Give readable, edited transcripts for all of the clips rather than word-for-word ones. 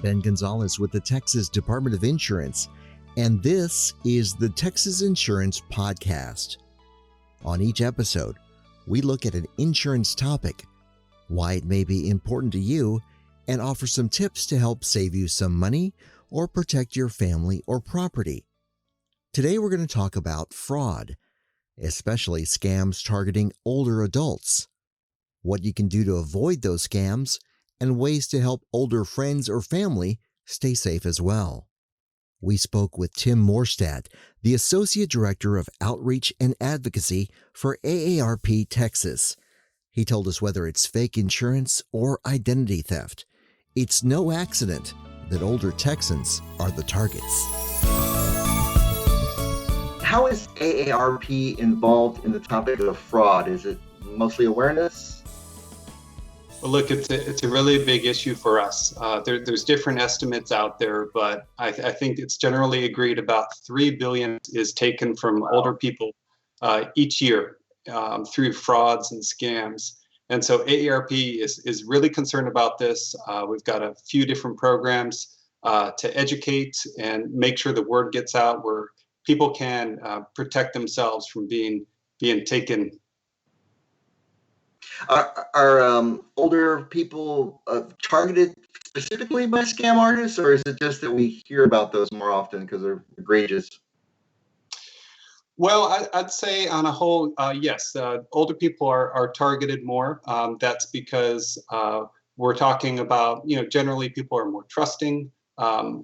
Ben Gonzalez with the Texas Department of Insurance, and this is the Texas Insurance Podcast. On each episode, we look at an insurance topic, why it may be important to you, and offer some tips to help save you some money or protect your family or property. Today we're going to talk about fraud, especially scams targeting older adults, what you can do to avoid those scams, and ways to help older friends or family stay safe as well. We spoke with Tim Morstad, the Associate Director of Outreach and Advocacy for AARP Texas. He told us whether it's fake insurance or identity theft, it's no accident that older Texans are the targets. How is AARP involved in the topic of fraud? Is it mostly awareness? Well, look, it's a really big issue for us. There's different estimates out there, but I think it's generally agreed about $3 billion is taken from older people each year through frauds and scams. And so AARP is really concerned about this. We've got a few different programs to educate and make sure the word gets out where people can protect themselves from being taken. Are older people targeted specifically by scam artists, or is it just that we hear about those more often because they're egregious? Well, I'd say on a whole, yes, older people are targeted more. That's because we're talking about, generally people are more trusting,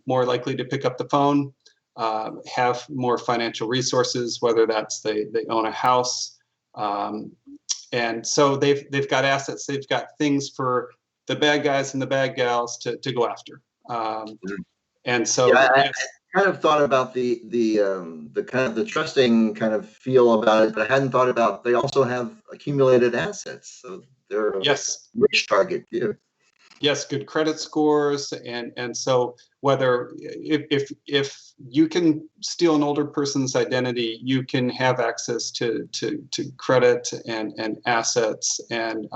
more likely to pick up the phone, have more financial resources, whether that's they own a house. And so they've got assets, they've got things for the bad guys and the bad gals to go after. And so I kind of thought about the kind of the trusting kind of feel about it, but I hadn't thought about they also have accumulated assets, so they're a rich target too. Yes, good credit scores, and so whether if you can steal an older person's identity, you can have access to credit and assets, and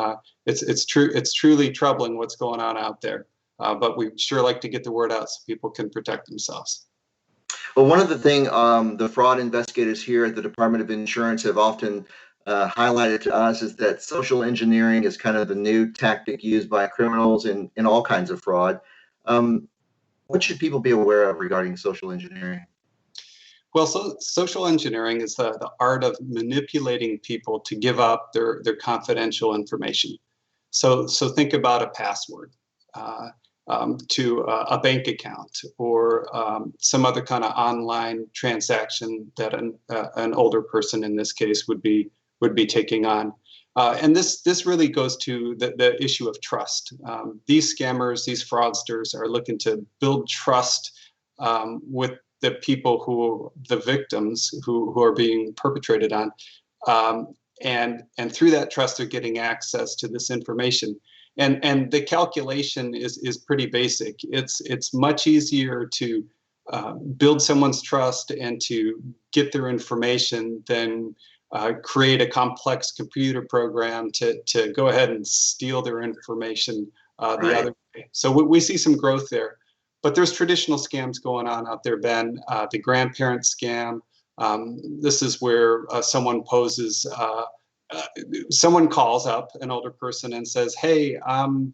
it's truly troubling what's going on out there. But we sure like to get the word out so people can protect themselves. Well, one of the things the fraud investigators here at the Department of Insurance have often highlighted to us is that social engineering is kind of the new tactic used by criminals in all kinds of fraud. What should people be aware of regarding social engineering? Well, social engineering is the art of manipulating people to give up their confidential information. So think about a password to a bank account or some other kind of online transaction that an older person in this case would be taking on. And this really goes to the issue of trust. These scammers, these fraudsters are looking to build trust with the people the victims who are being perpetrated on. And through that trust, they're getting access to this information. And the calculation is pretty basic. It's much easier to build someone's trust and to get their information than create a complex computer program to go ahead and steal their information the other way. So we see some growth there. But there's traditional scams going on out there, Ben. The grandparent scam. This is where someone poses, someone calls up an older person and says, "Hey, I'm,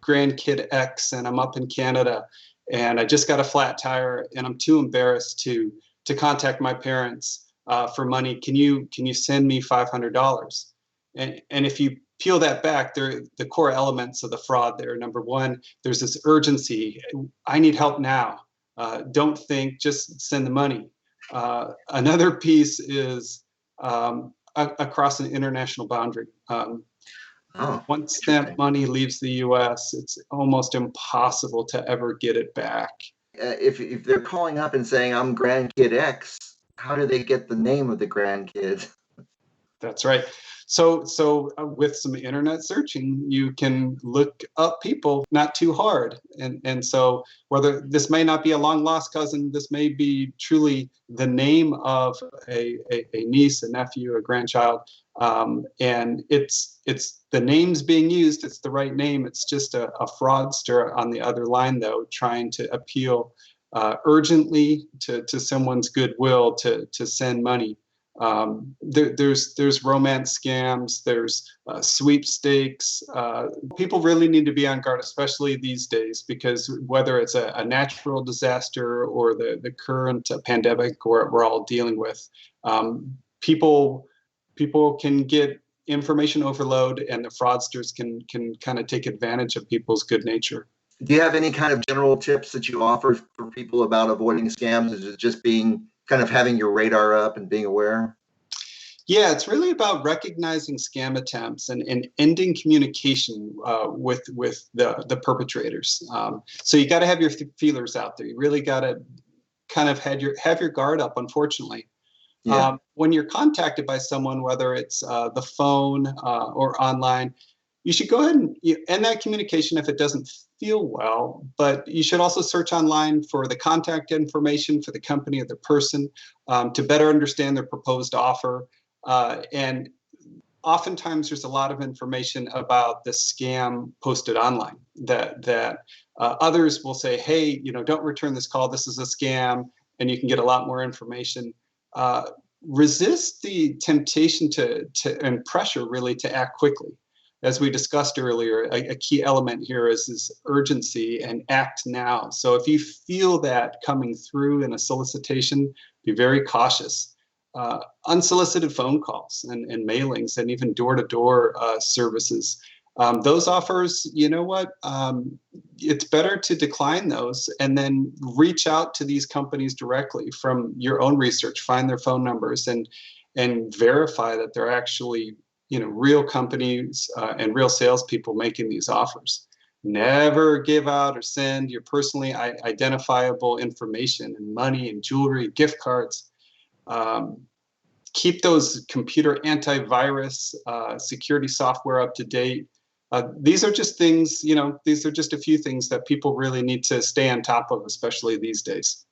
grandkid X, and I'm up in Canada, and I just got a flat tire, and I'm too embarrassed to contact my parents for money. Can you send me $500?" And if you peel that back, the core elements of the fraud there. Number one, there's this urgency. I need help now. Don't think, just send the money. Another piece is across an international boundary. Once that money leaves the U.S., it's almost impossible to ever get it back. If they're calling up and saying, "I'm grandkid X," how do they get the name of the grandkid? That's right. So with some internet searching, you can look up people not too hard. And so whether this may not be a long lost cousin, this may be truly the name of a niece, a nephew, a grandchild. And it's the name's being used. It's the right name. It's just a fraudster on the other line, though, trying to appeal urgently to someone's goodwill to send money. There's romance scams. There's sweepstakes. People really need to be on guard, especially these days, because whether it's a natural disaster or the current pandemic we're all dealing with, people can get information overload, and the fraudsters can kind of take advantage of people's good nature. Do you have any kind of general tips that you offer for people about avoiding scams? Is it just being kind of having your radar up and being aware? Yeah, it's really about recognizing scam attempts and ending communication with the perpetrators. So you got to have your feelers out there. You really got to kind of have your guard up, unfortunately. Yeah. When you're contacted by someone, whether it's the phone or online, you should go ahead and end that communication if it doesn't feel well. But you should also search online for the contact information for the company or the person to better understand their proposed offer. And oftentimes there's a lot of information about the scam posted online that others will say, hey, don't return this call. This is a scam. And you can get a lot more information. Resist the temptation and pressure really to act quickly. As we discussed earlier, a key element here is this urgency and act now. So if you feel that coming through in a solicitation, be very cautious. Unsolicited phone calls and mailings and even door-to-door services. Those offers, it's better to decline those and then reach out to these companies directly from your own research, find their phone numbers and verify that they're actually, real companies and real salespeople making these offers. Never give out or send your personally identifiable information and money and jewelry, gift cards. Keep those computer antivirus security software up to date. These are just things, these are just a few things that people really need to stay on top of, especially these days.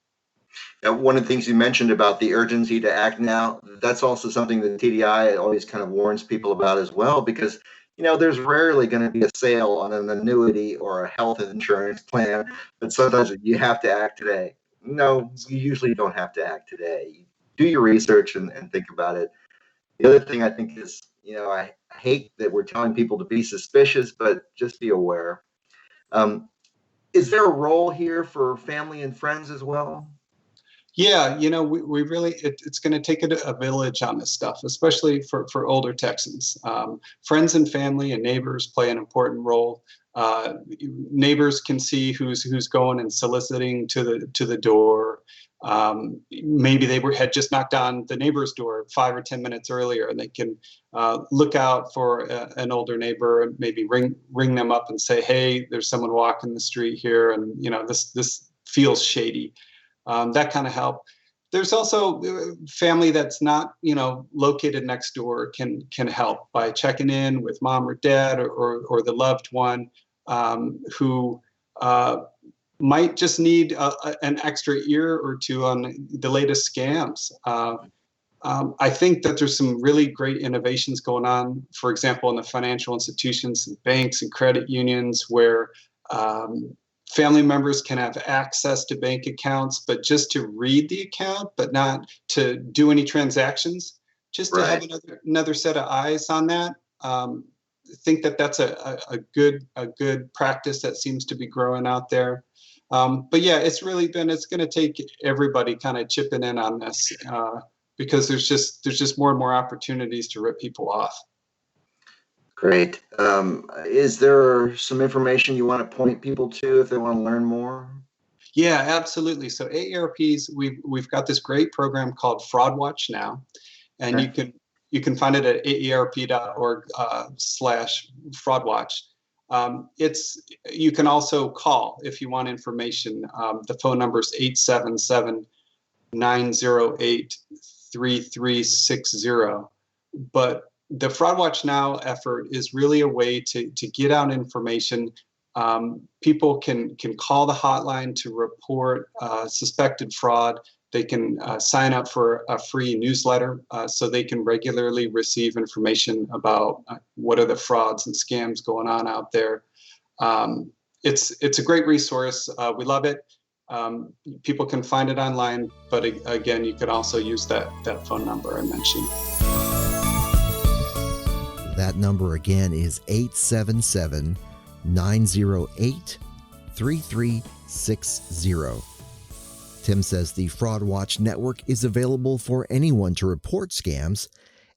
One of the things you mentioned about the urgency to act now, that's also something that TDI always kind of warns people about as well, because, there's rarely going to be a sale on an annuity or a health insurance plan, but sometimes you have to act today. No, you usually don't have to act today. Do your research and think about it. The other thing I think is, I hate that we're telling people to be suspicious, but just be aware. Is there a role here for family and friends as well? Yeah, we really, it's going to take a village on this stuff, especially for older Texans. Friends and family and neighbors play an important role. Neighbors can see who's going and soliciting to the door. Maybe they had just knocked on the neighbor's door 5 or 10 minutes earlier, and they can look out for an older neighbor and maybe ring them up and say, hey, there's someone walking the street here, and this feels shady. That kind of help. There's also family that's not, located next door can help by checking in with mom or dad or the loved one who might just need an extra ear or two on the latest scams. I think that there's some really great innovations going on, for example, in the financial institutions and banks and credit unions where family members can have access to bank accounts, but just to read the account, but not to do any transactions, just to have another set of eyes on that. I think that's a good practice that seems to be growing out there. But yeah, it's going to take everybody kind of chipping in on this because there's just more and more opportunities to rip people off. Great. Is there some information you want to point people to if they want to learn more? Yeah, absolutely. So AARP's, we've got this great program called Fraud Watch now, and you can find it at aarp.org/fraudwatch. You can also call if you want information. The phone number is 877-908-3360. But the Fraud Watch Now effort is really a way to get out information. People can call the hotline to report suspected fraud. They can sign up for a free newsletter so they can regularly receive information about what are the frauds and scams going on out there. It's a great resource. We love it. People can find it online, but again, you could also use that phone number I mentioned. That number again is 877-908-3360. Tim says the Fraud Watch Network is available for anyone to report scams,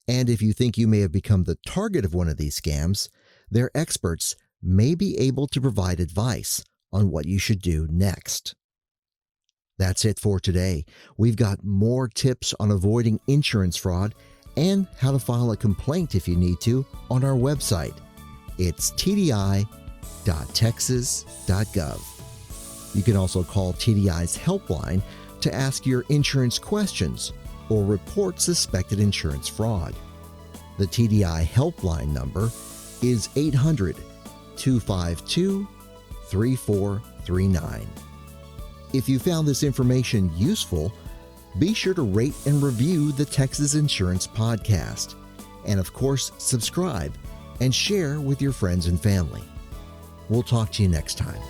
and if you think you may have become the target of one of these scams, their experts may be able to provide advice on what you should do next. That's it for today. We've got more tips on avoiding insurance fraud and how to file a complaint if you need to on our website. It's tdi.texas.gov. You can also call TDI's helpline to ask your insurance questions or report suspected insurance fraud. The TDI helpline number is 800-252-3439. If you found this information useful, be sure to rate and review the Texas Insurance Podcast. And of course, subscribe and share with your friends and family. We'll talk to you next time.